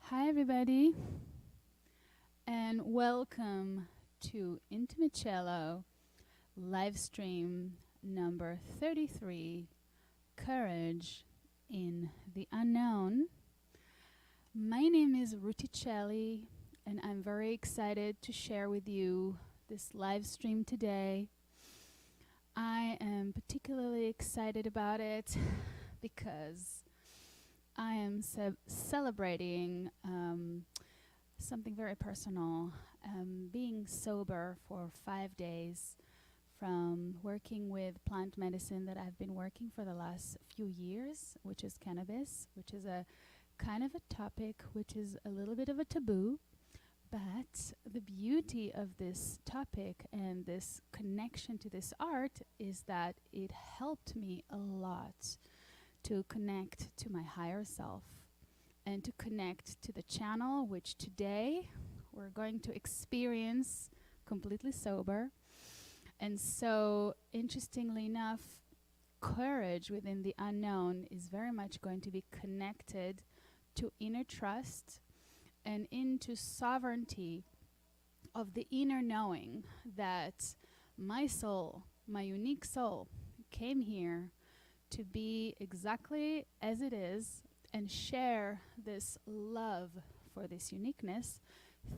Hi, everybody, and welcome to Intimate Cello Livestream number 33, Courage in the Unknown. My name is RutiCelli, and I'm very excited to share with you this live stream today. I am particularly excited about it because I am celebrating something very personal, being sober for 5 days from working with plant medicine that I've been working for the last few years, which is cannabis, which is a kind of a topic which is a little bit of a taboo. But the beauty of this topic and this connection to this art is that it helped me a lot to connect to my higher self and to connect to the channel, which today we're going to experience completely sober. And so, interestingly enough, courage within the unknown is very much going to be connected to inner trust and into sovereignty of the inner knowing that my soul, my unique soul, came here to be exactly as it is and share this love for this uniqueness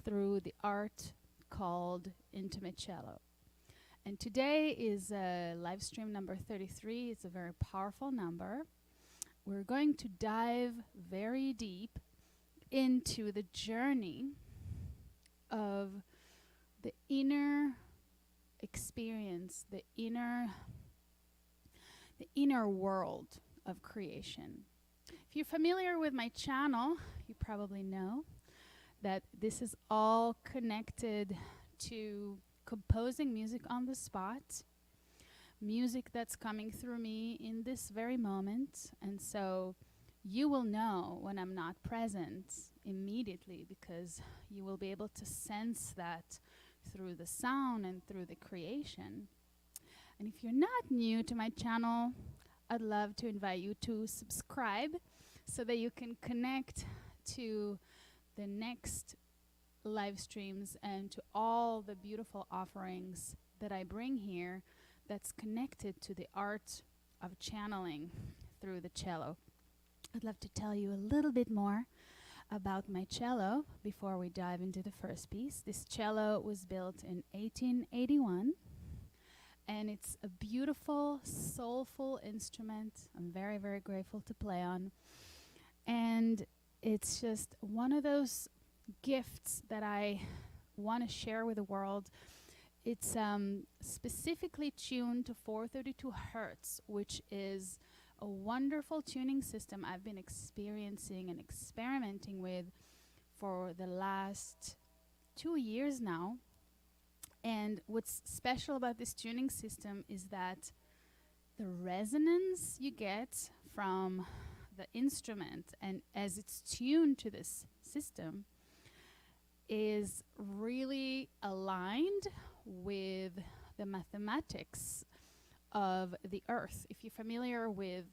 through the art called Intimate Cello. And today is live stream number 33. It's a very powerful number. We're going to dive very deep into the journey of the inner experience, the inner world of creation. If you're familiar with my channel, you probably know that this is all connected to composing music on the spot, music that's coming through me in this very moment. And so you will know when I'm not present immediately, because you will be able to sense that through the sound and through the creation. And if you're not new to my channel, I'd love to invite you to subscribe so that you can connect to the next live streams and to all the beautiful offerings that I bring here that's connected to the art of channeling through the cello. I'd love to tell you a little bit more about my cello before we dive into the first piece. This cello was built in 1881. And it's a beautiful, soulful instrument. I'm very, very grateful to play on. And it's just one of those gifts that I want to share with the world. It's specifically tuned to 432 hertz, which is a wonderful tuning system I've been experiencing and experimenting with for the last 2 years now. And what's special about this tuning system is that the resonance you get from the instrument and as it's tuned to this system is really aligned with the mathematics of the earth. If you're familiar with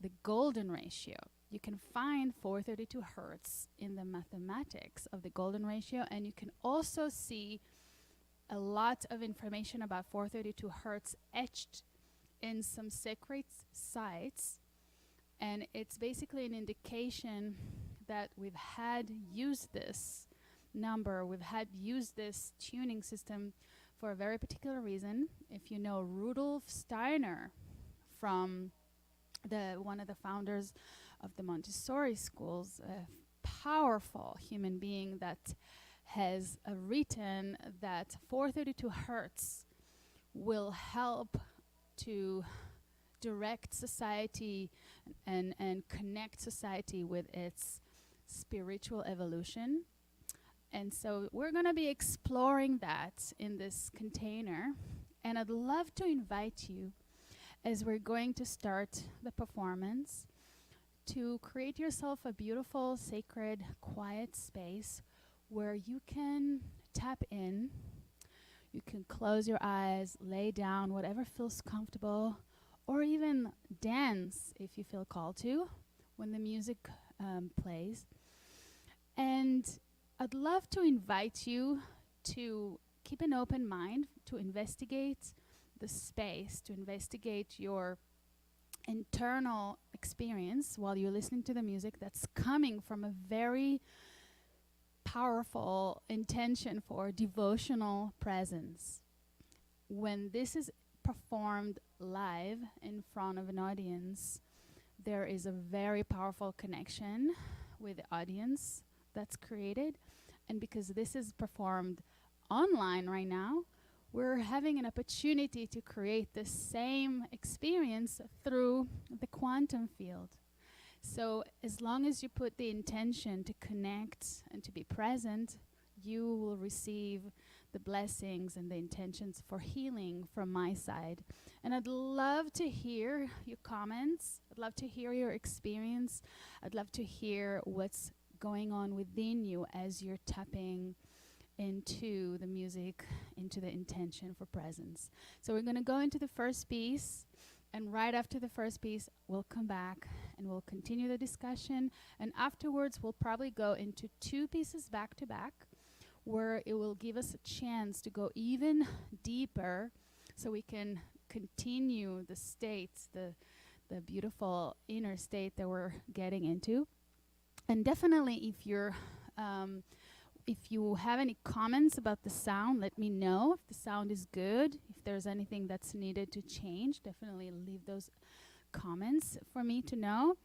the golden ratio, you can find 432 hertz in the mathematics of the golden ratio, and you can also see a lot of information about 432 hertz etched in some sacred sites. And it's basically an indication that we've had used this number, we've had used this tuning system for a very particular reason. If you know Rudolf Steiner, from one of the founders of the Montessori schools, a powerful human being that has written that 432 hertz will help to direct society and connect society with its spiritual evolution. And so we're going to be exploring that in this container. And I'd love to invite you, as we're going to start the performance, to create yourself a beautiful, sacred, quiet space where you can tap in. You can close your eyes, lay down, whatever feels comfortable, or even dance if you feel called to when the music plays. And I'd love to invite you to keep an open mind, to investigate the space, to investigate your internal experience while you're listening to the music that's coming from a very powerful intention for devotional presence. When this is performed live in front of an audience, there is a very powerful connection with the audience that's created. And because this is performed online right now, we're having an opportunity to create the same experience through the quantum field. So as long as you put the intention to connect and to be present, you will receive the blessings and the intentions for healing from my side. And I'd love to hear your comments. I'd love to hear your experience. I'd love to hear what's going on within you as you're tapping into the music, into the intention for presence. So we're going to go into the first piece. And right after the first piece, we'll come back and we'll continue the discussion. And afterwards, we'll probably go into 2 pieces back to back, where it will give us a chance to go even deeper so we can continue the states, the beautiful inner state that we're getting into. And definitely if you have any comments about the sound, let me know. If the sound is good, if there's anything that's needed to change, definitely leave those comments for me to know.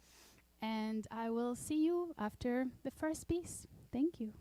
And I will see you after the first piece. Thank you.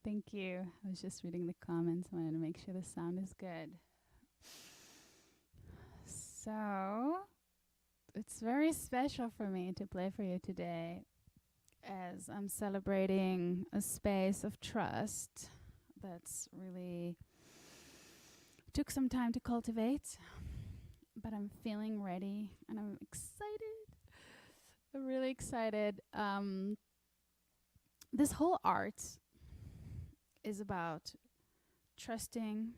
Thank you. I was just reading the comments. I wanted to make sure the sound is good. So, it's very special for me to play for you today as I'm celebrating a space of trust that's really took some time to cultivate, but I'm feeling ready and I'm excited. I'm really excited. This whole art is about trusting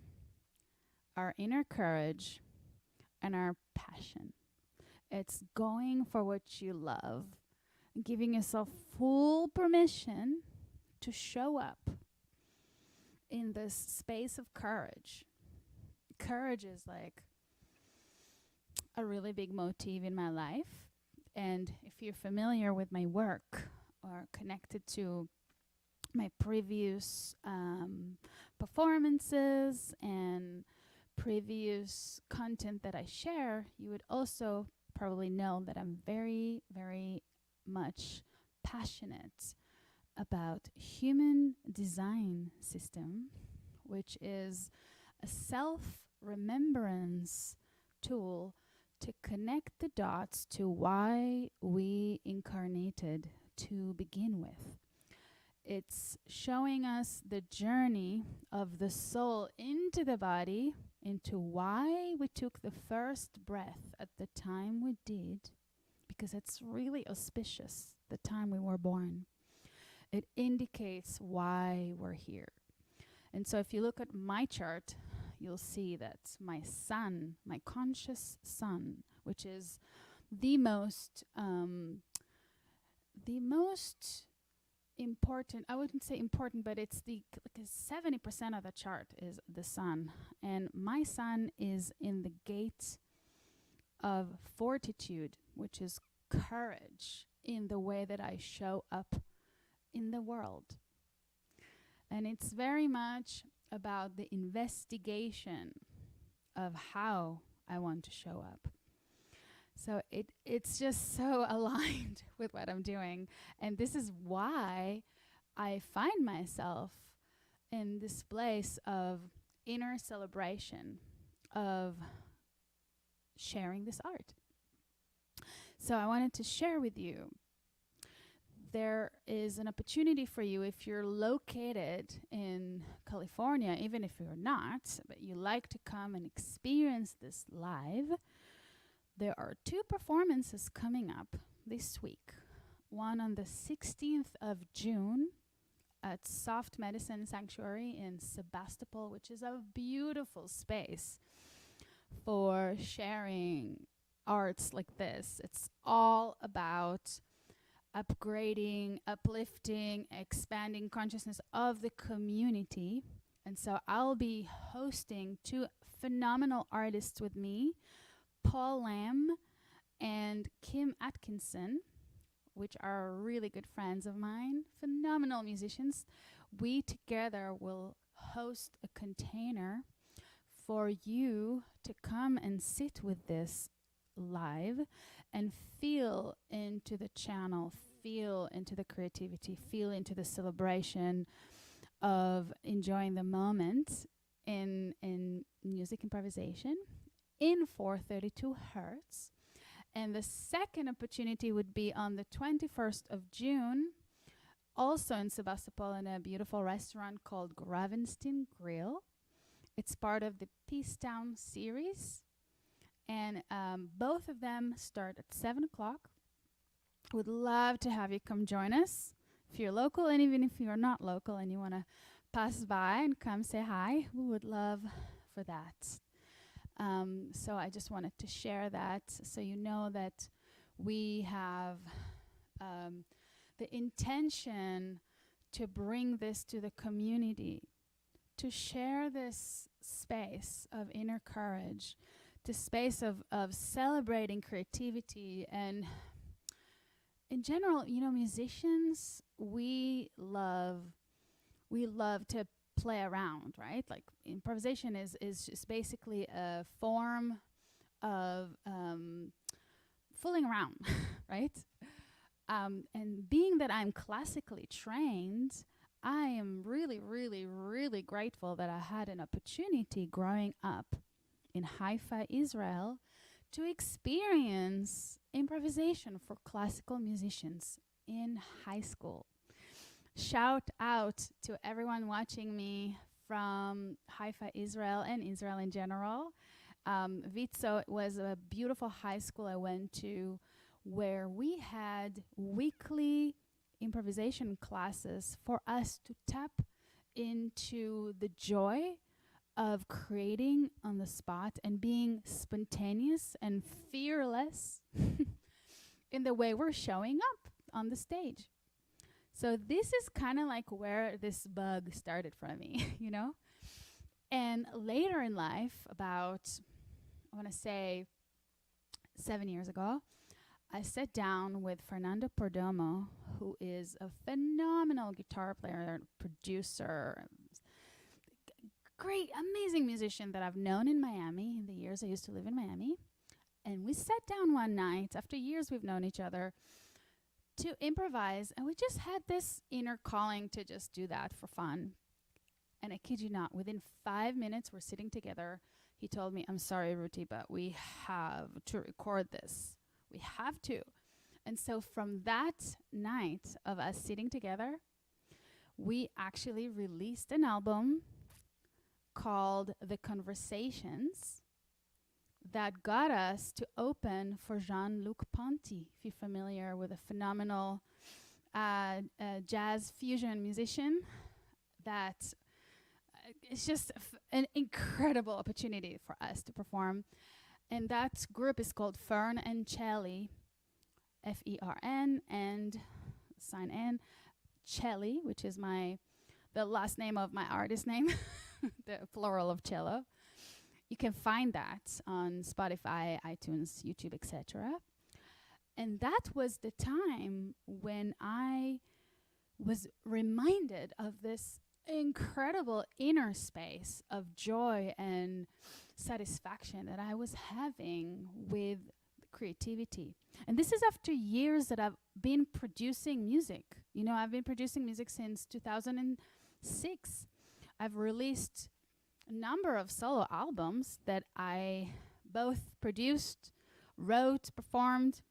our inner courage and our passion. It's going for what you love, giving yourself full permission to show up in this space of courage. Courage is like a really big motif in my life. And if you're familiar with my work or connected to my previous performances and previous content that I share, you would also probably know that I'm very, very much passionate about human design system, which is a self-remembrance tool to connect the dots to why we incarnated to begin with. It's showing us the journey of the soul into the body, into why we took the first breath at the time we did, because it's really auspicious, the time we were born. It indicates why we're here. And so if you look at my chart, you'll see that my sun, my conscious sun, which is the most important, I wouldn't say important, but it's because 70% of the chart is the sun. And my sun is in the gate of fortitude, which is courage in the way that I show up in the world. And it's very much about the investigation of how I want to show up. So it's just so aligned with what I'm doing. And this is why I find myself in this place of inner celebration, of sharing this art. So I wanted to share with you, there is an opportunity for you if you're located in California, even if you're not, but you like to come and experience this live. There are 2 performances coming up this week. One on the 16th of June at Soft Medicine Sanctuary in Sebastopol, which is a beautiful space for sharing arts like this. It's all about upgrading, uplifting, expanding consciousness of the community. And so I'll be hosting 2 phenomenal artists with me, Paul Lamb and Kim Atkinson, which are really good friends of mine, phenomenal musicians. We together will host a container for you to come and sit with this live and feel into the channel, feel into the creativity, feel into the celebration of enjoying the moment in music improvisation in 432 hertz. And the second opportunity would be on the 21st of June, also in Sebastopol, in a beautiful restaurant called Gravenstein Grill. It's part of the Peace Town series. And both of them start at 7 o'clock. Would love to have you come join us. If you're local, and even if you're not local and you want to pass by and come say hi, we would love for that. So I just wanted to share that so you know that we have the intention to bring this to the community, to share this space of inner courage, the space of celebrating creativity. And in general, you know, musicians, we love to play around, right? Like improvisation is just basically a form of fooling around, right? And being that I'm classically trained, I am really, really, really grateful that I had an opportunity growing up in Haifa, Israel, to experience improvisation for classical musicians in high school. Shout out to everyone watching me from Haifa, Israel, and Israel in general. Vitzo was a beautiful high school I went to where we had weekly improvisation classes for us to tap into the joy of creating on the spot and being spontaneous and fearless in the way we're showing up on the stage. So this is kind of like where this bug started from me, you know? And later in life, about, I want to say 7 years ago, I sat down with Fernando Perdomo, who is a phenomenal guitar player, producer, great, amazing musician that I've known in Miami in the years I used to live in Miami. And we sat down one night, after years we've known each other, to improvise. And we just had this inner calling to just do that for fun. And I kid you not, within 5 minutes, we're sitting together. He told me, I'm sorry, Ruti, but we have to record this. We have to. And so from that night of us sitting together, we actually released an album called The Conversations that got us to open for Jean-Luc Ponty, if you're familiar with a phenomenal jazz fusion musician that it's just an incredible opportunity for us to perform. And that group is called Fern and Celli, F-E-R-N and sign N, Celli, which is the last name of my artist name, the plural of cello. You can find that on Spotify, iTunes, YouTube, etc. And that was the time when I was reminded of this incredible inner space of joy and satisfaction that I was having with creativity. And this is after years that I've been producing music. You know, I've been producing music since 2006. I've released a number of solo albums that I both produced, wrote, performed,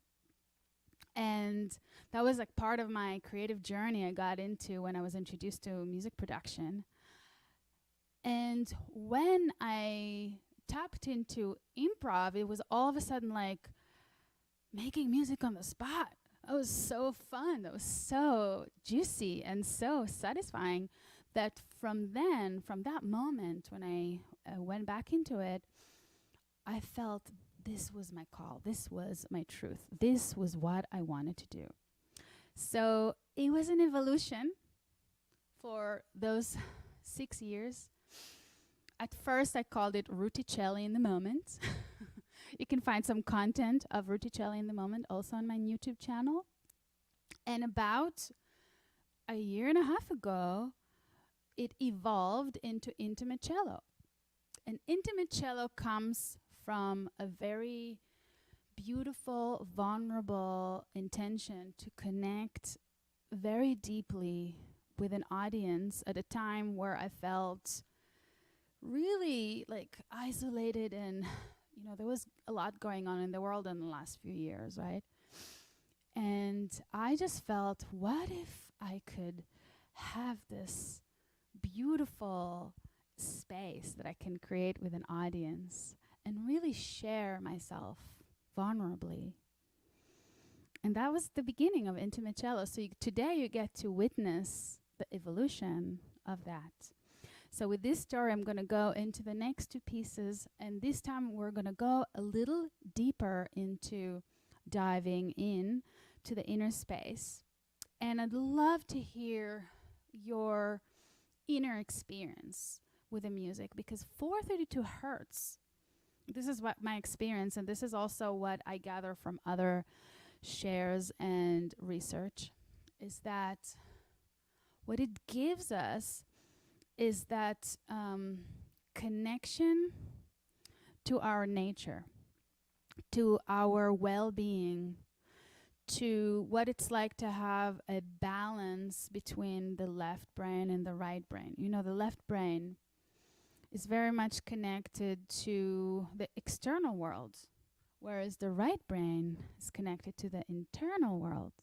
and that was like part of my creative journey I got into when I was introduced to music production. And when I tapped into improv, it was all of a sudden like making music on the spot. It was so fun. That was so juicy and so satisfying that from that moment when I went back into it, I felt this was my call. This was my truth. This was what I wanted to do. So it was an evolution for those 6 years. At first, I called it RutiCelli in the moment. You can find some content of RutiCelli in the moment also on my YouTube channel. And about a year and a half ago, it evolved into Intimate Cello. And Intimate Cello comes from a very beautiful, vulnerable intention to connect very deeply with an audience at a time where I felt really like isolated and, you know, there was a lot going on in the world in the last few years, right? And I just felt, what if I could have this beautiful space that I can create with an audience and really share myself vulnerably. And that was the beginning of Intimate Cello. So today you get to witness the evolution of that. So with this story, I'm going to go into the next two pieces. And this time we're going to go a little deeper into diving in to the inner space. And I'd love to hear your inner experience with the music, because 432 hertz, this is what my experience, and this is also what I gather from other shares and research, is that what it gives us is that connection to our nature, to our well-being, to what it's like to have a balance between the left brain and the right brain. You know, the left brain is very much connected to the external world, whereas the right brain is connected to the internal world.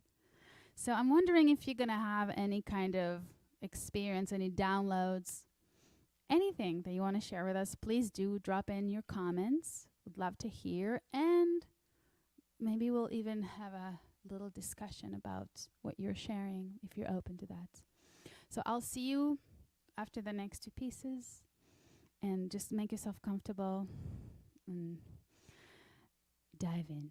So I'm wondering if you're going to have any kind of experience, any downloads, anything that you want to share with us. Please do drop in your comments. Would love to hear, and maybe we'll even have a little discussion about what you're sharing if you're open to that. So I'll see you after the next two pieces, and just make yourself comfortable and dive in.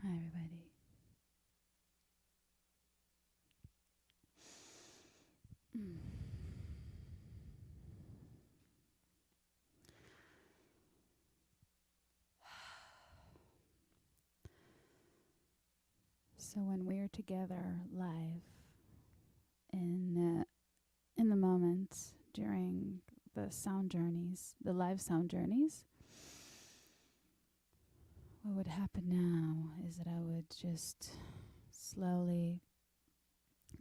Hi, everybody. So when we're together live in the moments during the sound journeys, the live sound journeys, what would happen now is that I would just slowly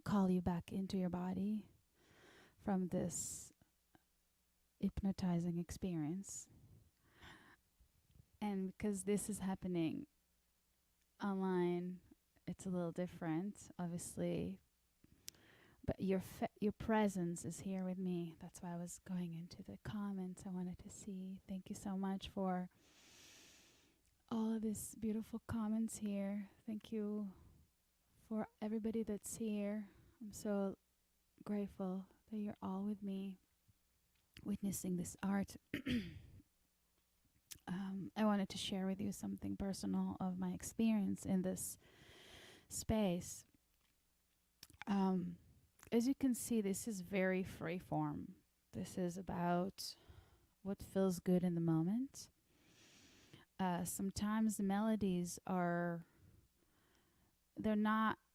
call you back into your body from this hypnotizing experience. And because this is happening online, it's a little different, obviously. But your presence is here with me. That's why I was going into the comments. I wanted to see. Thank you so much for all of these beautiful comments here. Thank you for everybody that's here. I'm so grateful that you're all with me, witnessing this art. I wanted to share with you something personal of my experience in this space. As you can see, this is very free form. This is about what feels good in the moment. Sometimes the melodies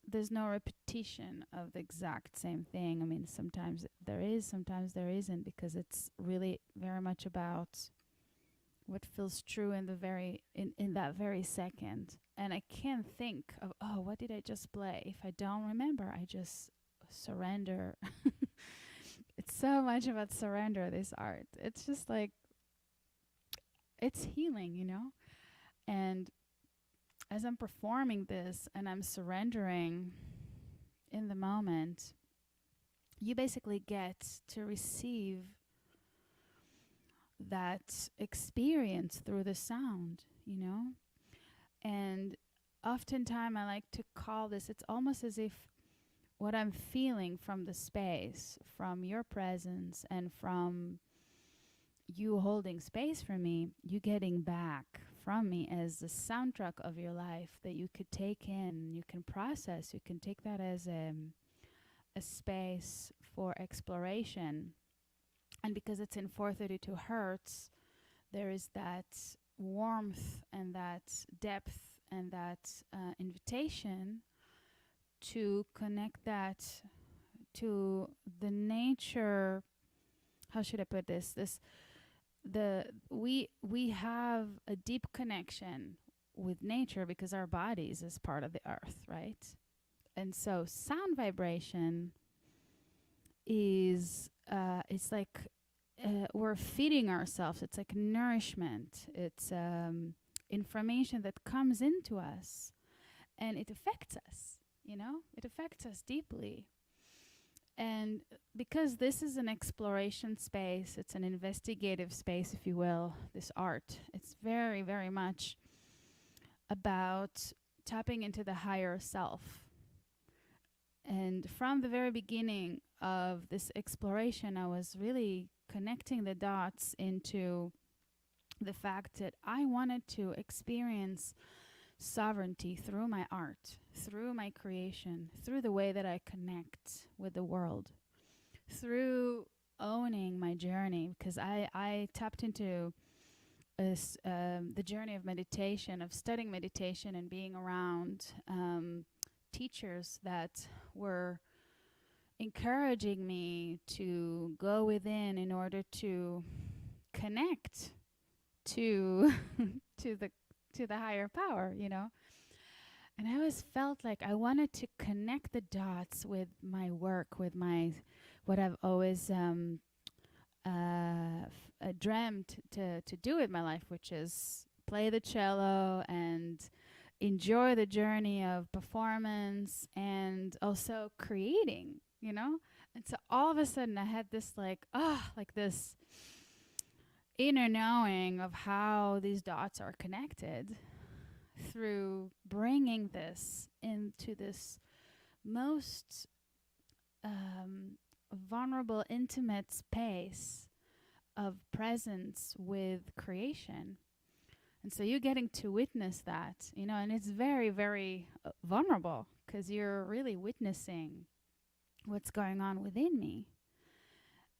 there's no repetition of the exact same thing. I mean, sometimes there is, sometimes there isn't, because it's really very much about what feels true in that very second. And I can't think of, what did I just play? If I don't remember, I just surrender. It's so much about surrender, this art. It's just like, it's healing, And as I'm performing this and I'm surrendering in the moment, you basically get to receive that experience through the sound, And oftentimes I like to call this, it's almost as if what I'm feeling from the space, from your presence, and from you holding space for me, you getting back from me as the soundtrack of your life that you could take in, you can process, you can take that as a space for exploration. And because it's in 432 hertz, there is that warmth and that depth and that invitation to connect that to the nature. How should I put this? We have a deep connection with nature because our bodies is part of the earth, right? And so sound vibration is it's like we're feeding ourselves. It's like nourishment. It's information that comes into us, and it affects us. It affects us deeply. And because this is an exploration space, it's an investigative space, if you will, this art, it's very, very much about tapping into the higher self. And from the very beginning of this exploration, I was really connecting the dots into the fact that I wanted to experience sovereignty through my art, through my creation, through the way that I connect with the world, through owning my journey, because I tapped into the journey of meditation, of studying meditation and being around teachers that were encouraging me to go within in order to connect to to the higher power, And I always felt like I wanted to connect the dots with my work, with my what I've always dreamt to do with my life, which is play the cello and enjoy the journey of performance and also creating, you know? And so all of a sudden I had this like this inner knowing of how these dots are connected through bringing this into this most vulnerable, intimate space of presence with creation. And so you're getting to witness that, you know, and it's very, very vulnerable because you're really witnessing what's going on within me.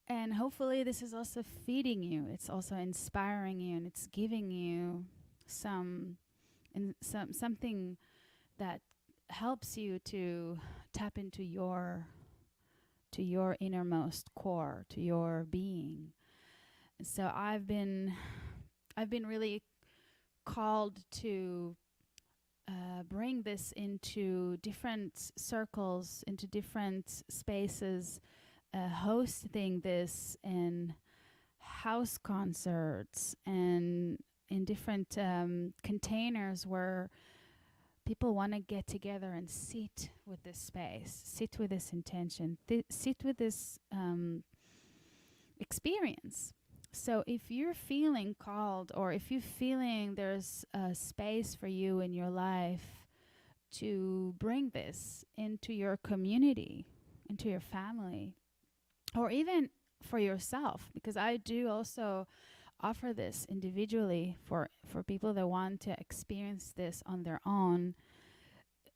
And hopefully this is also feeding you. It's also inspiring you, and it's giving you something that helps you to tap into your innermost core, to your being. So I've been really called to bring this into different circles, into different spaces, hosting this in house concerts and in different containers where people want to get together and sit with this space, sit with this intention, sit with this experience. So if you're feeling called, or if you're feeling there's a space for you in your life to bring this into your community, into your family, or even for yourself, because I do also offer this individually for people that want to experience this on their own,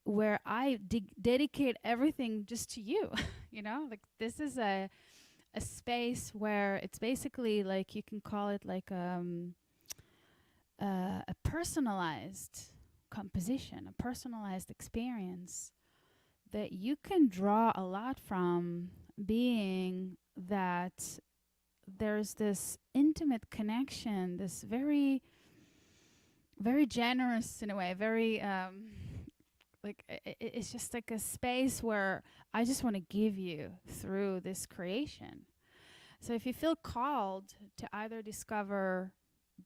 where I dedicate everything just to you. You know, like this is a space where it's basically like, you can call it like a personalized composition, a personalized experience that you can draw a lot from, being that there's this intimate connection, this very, very generous in a way, very like it's just like a space where I just want to give you through this creation. So if you feel called to either discover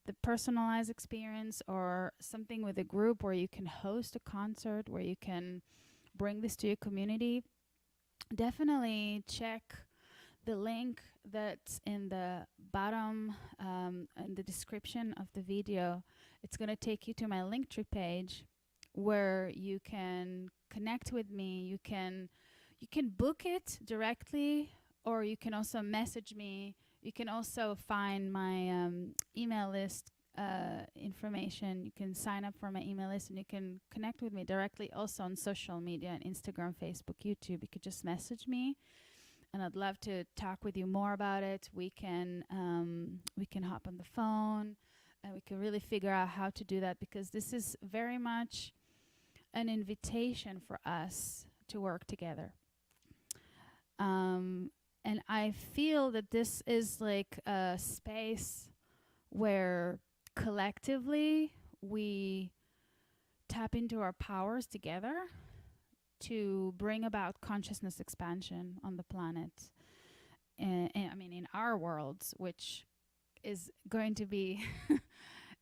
the personalized experience or something with a group where you can host a concert, where you can bring this to your community, definitely check the link that's in the bottom in the description of the video. It's going to take you to my Linktree page where you can connect with me. You can book it directly, or you can also message me. You can also find my email list information. You can sign up for my email list, and you can connect with me directly also on social media, on Instagram, Facebook, YouTube. You could just message me, and I'd love to talk with you more about it. We can hop on the phone, and we can really figure out how to do that, because this is very much an invitation for us to work together. And I feel that this is like a space where collectively we tap into our powers together to bring about consciousness expansion on the planet. And I mean, in our worlds, which is going to be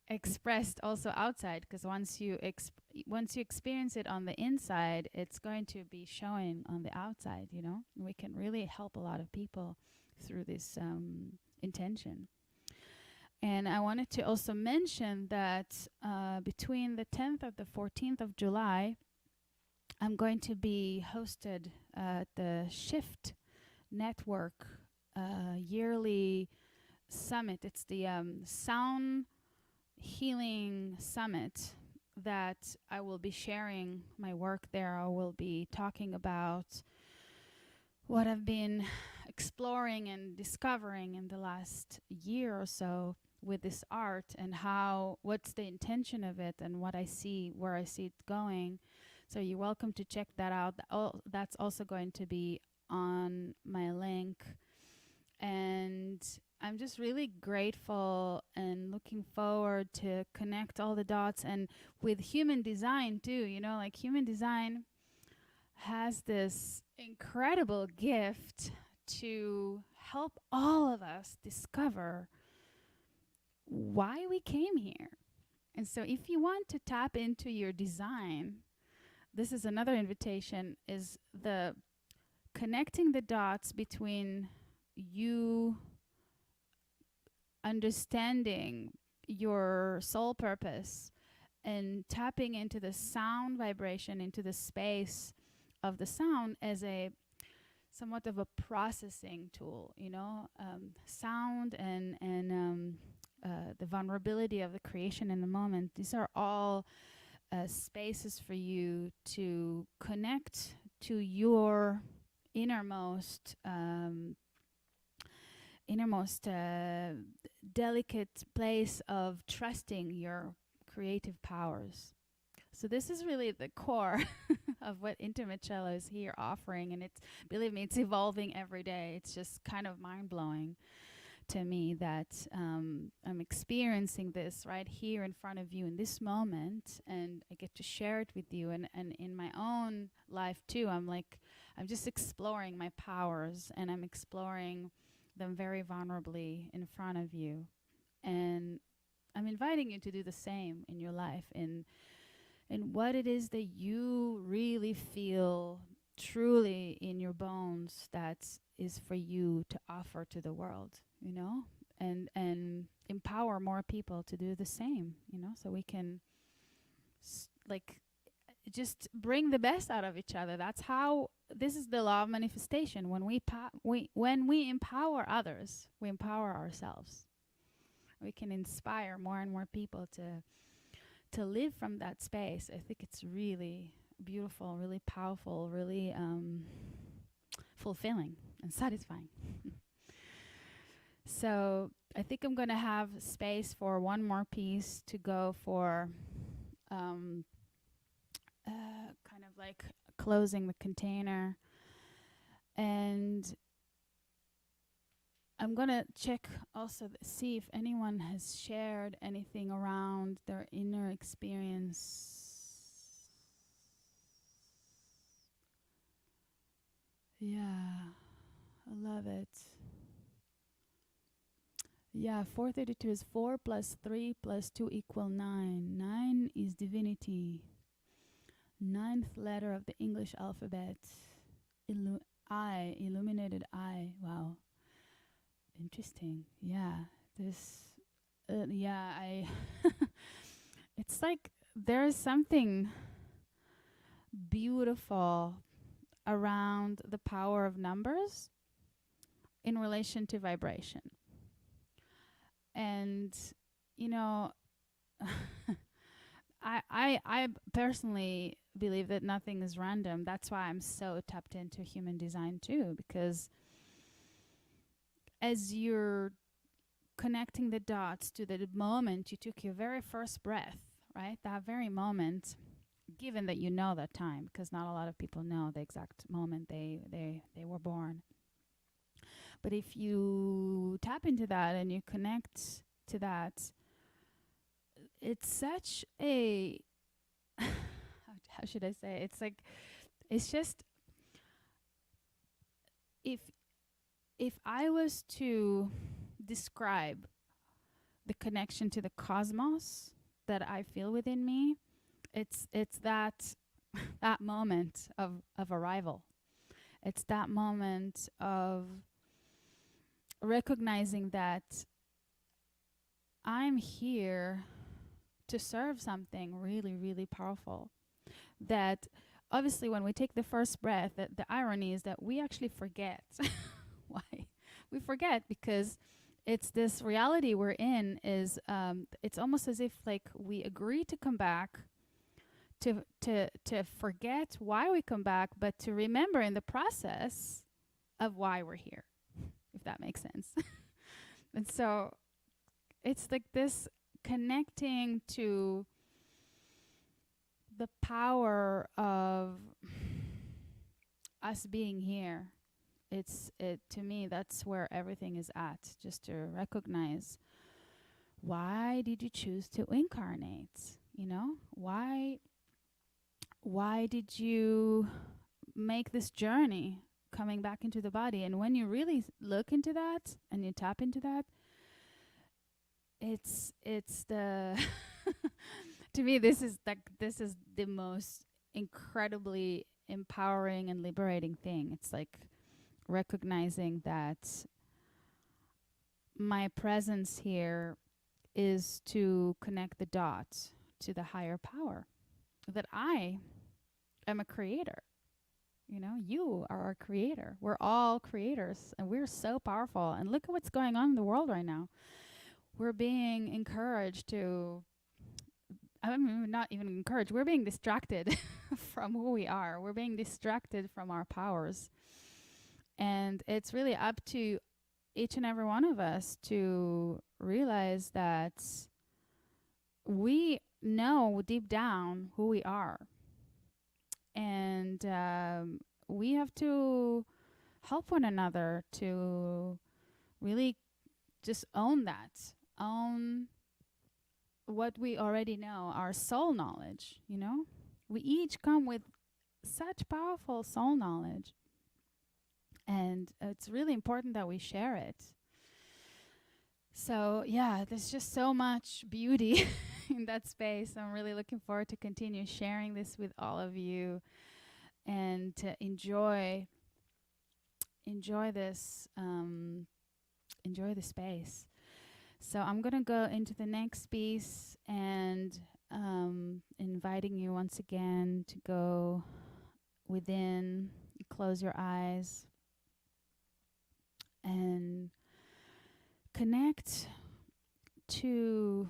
expressed also outside, because once you experience it on the inside, it's going to be showing on the outside, you know. We can really help a lot of people through this intention. And I wanted to also mention that between the 10th and the 14th of July, I'm going to be hosted at the Shift Network yearly summit. It's the Sound Healing Summit that I will be sharing my work there. I will be talking about what I've been exploring and discovering in the last year or so with this art, and what's the intention of it, and what I see, where I see it going. So you're welcome to check that out. That's also going to be on my link. And I'm just really grateful and looking forward to connect all the dots, and with human design too. You know, like human design has this incredible gift to help all of us discover why we came here. And so if you want to tap into your design, this is another invitation, is the connecting the dots between you understanding your soul purpose and tapping into the sound vibration, into the space of the sound as a somewhat of a processing tool, sound and the vulnerability of the creation in the moment. These are all spaces for you to connect to your innermost delicate place of trusting your creative powers. So this is really the core of what Intimate Cello is here offering, and it's, believe me, it's evolving every day. It's just kind of mind-blowing to me that I'm experiencing this right here in front of you in this moment, and I get to share it with you. And in my own life too, I'm just exploring my powers, and I'm exploring them very vulnerably in front of you. And I'm inviting you to do the same in your life, in what it is that you really feel truly in your bones that is for you to offer to the world, and empower more people to do the same, so we can just bring the best out of each other. That's how, this is the law of manifestation. When we empower others, we empower ourselves. We can inspire more and more people to live from that space. I think it's really beautiful, really powerful, really fulfilling and satisfying. So I think I'm going to have space for one more piece to go for kind of like closing the container. And I'm going to check also, see if anyone has shared anything around their inner experience. Yeah, I love it. Yeah, 432 is 4 plus 3 plus 2 equal 9. 9 is divinity. 9th letter of the English alphabet. I, illuminated I. Wow. Interesting. Yeah. It's like there's something beautiful around the power of numbers in relation to vibration. And, I personally believe that nothing is random. That's why I'm so tapped into human design too, because as you're connecting the dots to the moment you took your very first breath, right? That very moment, given that you know that time, because not a lot of people know the exact moment they were born. But if you tap into that and you connect to that, it's such a how should I say? It's just, if I was to describe the connection to the cosmos that I feel within me, it's that that moment of arrival. It's that moment of recognizing that I'm here to serve something really, really powerful. That obviously when we take the first breath, the irony is that we actually forget. Why? We forget because it's this reality we're in is, it's almost as if like we agree to come back, to forget why we come back, but to remember in the process of why we're here, if that makes sense. And so it's like this connecting to the power of us being here. To me, that's where everything is at, just to recognize, why did you choose to incarnate? Why did you make this journey coming back into the body? And when you really look into that and you tap into that, it's the to me this is the most incredibly empowering and liberating thing. It's like recognizing that my presence here is to connect the dots to the higher power, that I am a creator. You know, you are our creator. We're all creators, and we're so powerful. And look at what's going on in the world right now. We're being encouraged to, I mean, not even encouraged, we're being distracted from who we are. We're being distracted from our powers. And it's really up to each and every one of us to realize that we know deep down who we are. And we have to help one another to really just own that, own what we already know, our soul knowledge, you know? We each come with such powerful soul knowledge. And it's really important that we share it. So, yeah, there's just so much beauty in that space. I'm really looking forward to continue sharing this with all of you and to enjoy this, enjoy the space. So I'm going to go into the next piece and inviting you once again to go within, close your eyes, and connect to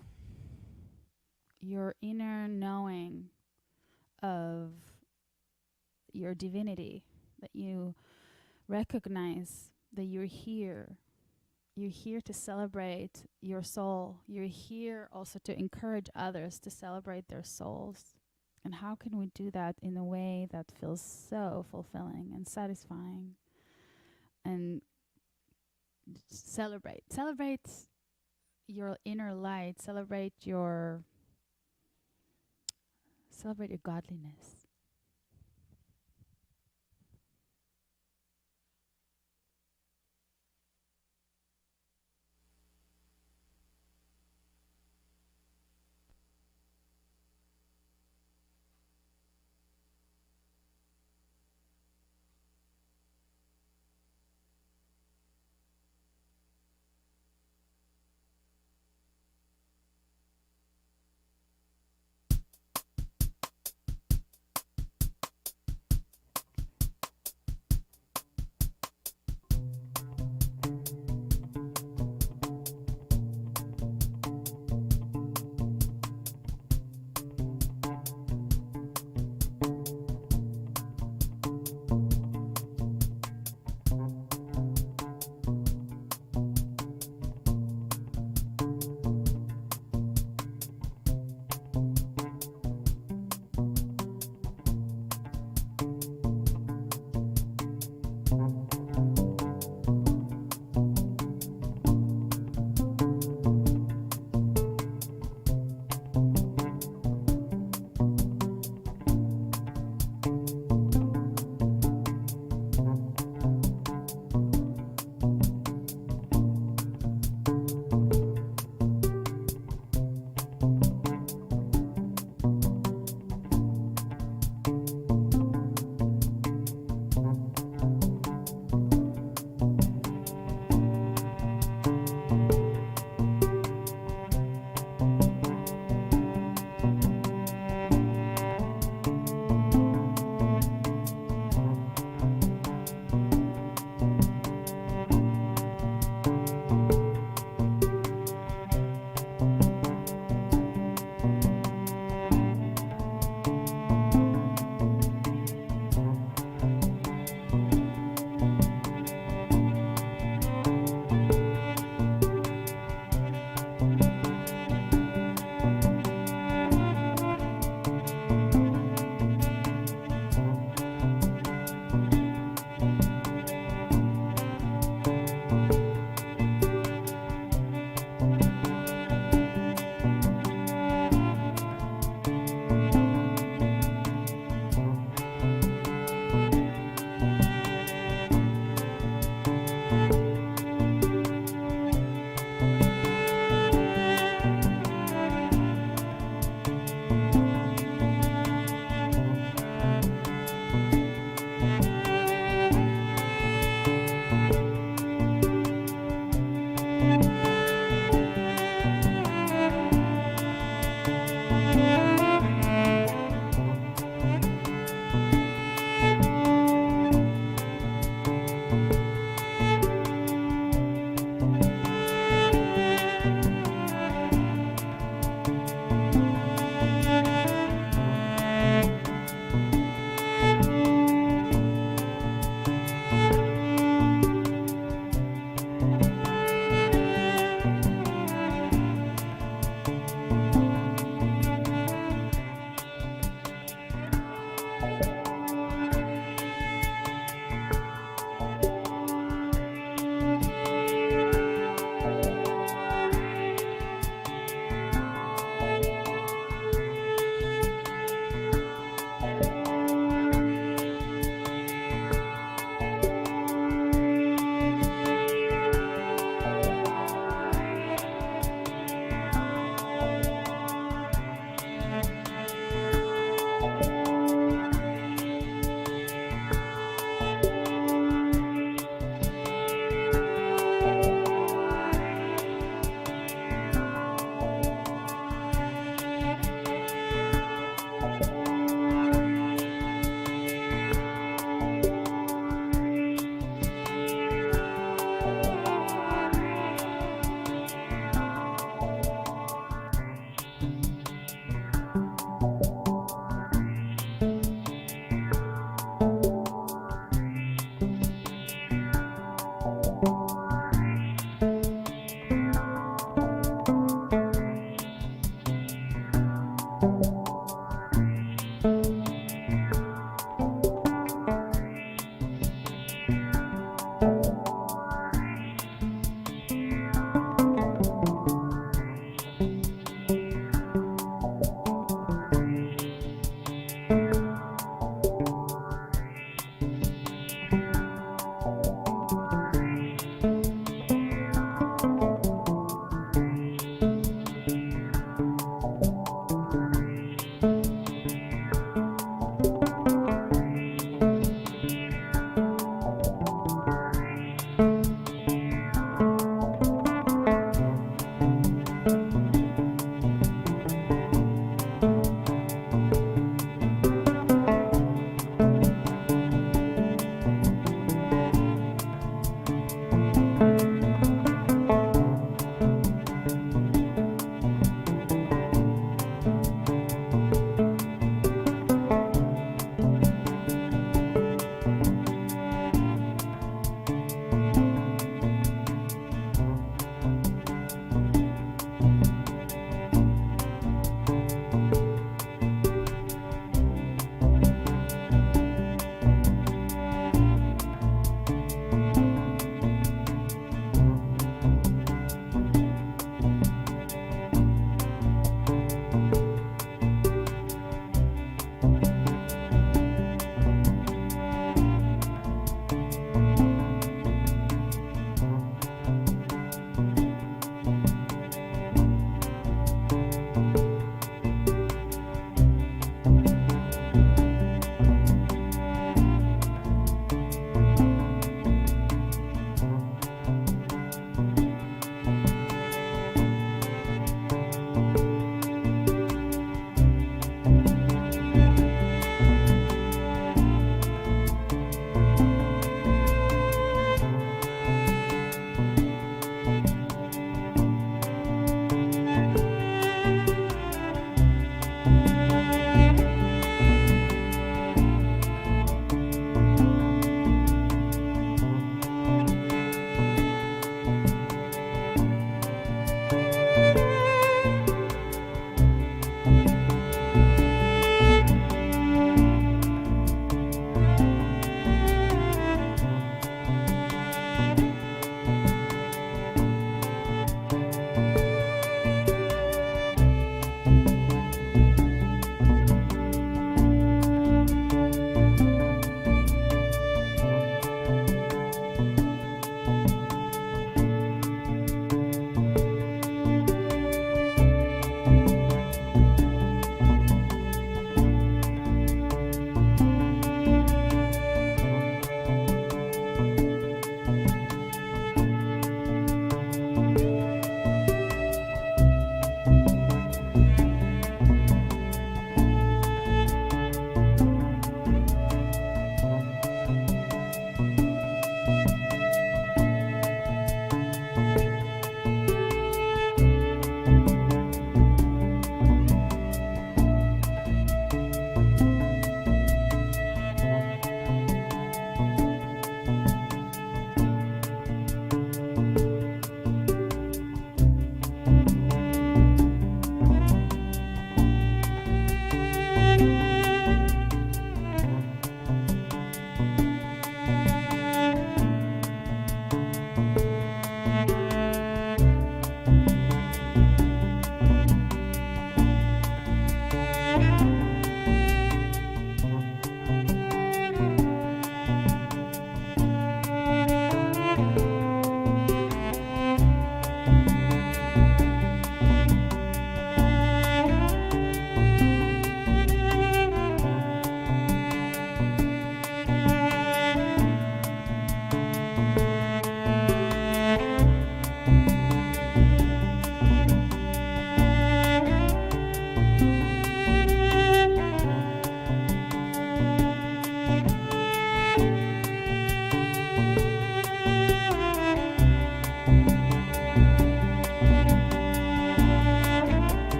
your inner knowing of your divinity, that you recognize that you're here. You're here to celebrate your soul. You're here also to encourage others to celebrate their souls. And how can we do that in a way that feels so fulfilling and satisfying? And celebrate your inner light, celebrate your godliness.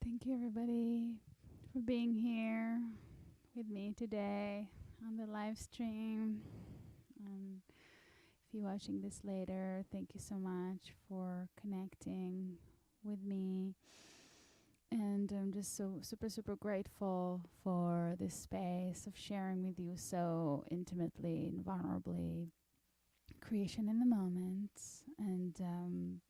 Thank you, everybody, for being here with me today on the live stream. If you're watching this later, thank you so much for connecting with me. And I'm just so super grateful for this space of sharing with you so intimately and vulnerably creation in the moment. And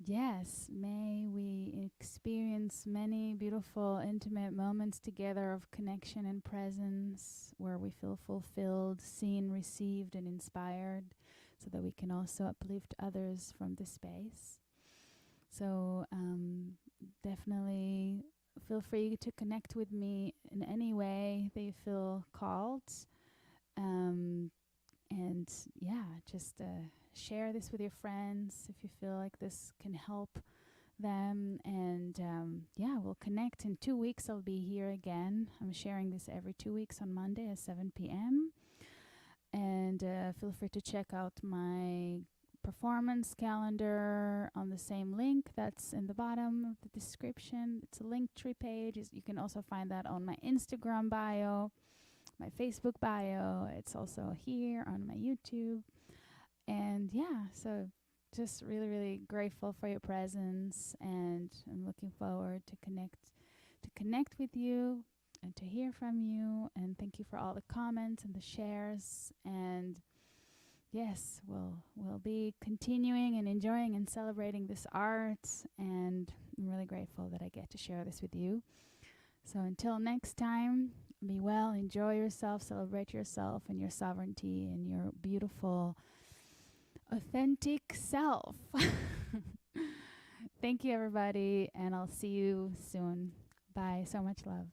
yes, may we experience many beautiful, intimate moments together of connection and presence where we feel fulfilled, seen, received, and inspired, so that we can also uplift others from this space. So definitely feel free to connect with me in any way that you feel called. And yeah, just share this with your friends if you feel like this can help them. And yeah, we'll connect in 2 weeks. I'll be here again. I'm sharing this every 2 weeks on Monday at 7 p.m. And feel free to check out my performance calendar on the same link that's in the bottom of the description. It's a Linktree page. You can also find that on my Instagram bio, my Facebook bio. It's also here on my YouTube. And yeah, so just really grateful for your presence, and I'm looking forward to connect with you and to hear from you. And thank you for all the comments and the shares. And yes, we'll be continuing and enjoying and celebrating this art, and I'm really grateful that I get to share this with you. So until next time, be well, enjoy yourself, celebrate yourself and your sovereignty and your beautiful, authentic self. Thank you, everybody, and I'll see you soon. Bye. So much love.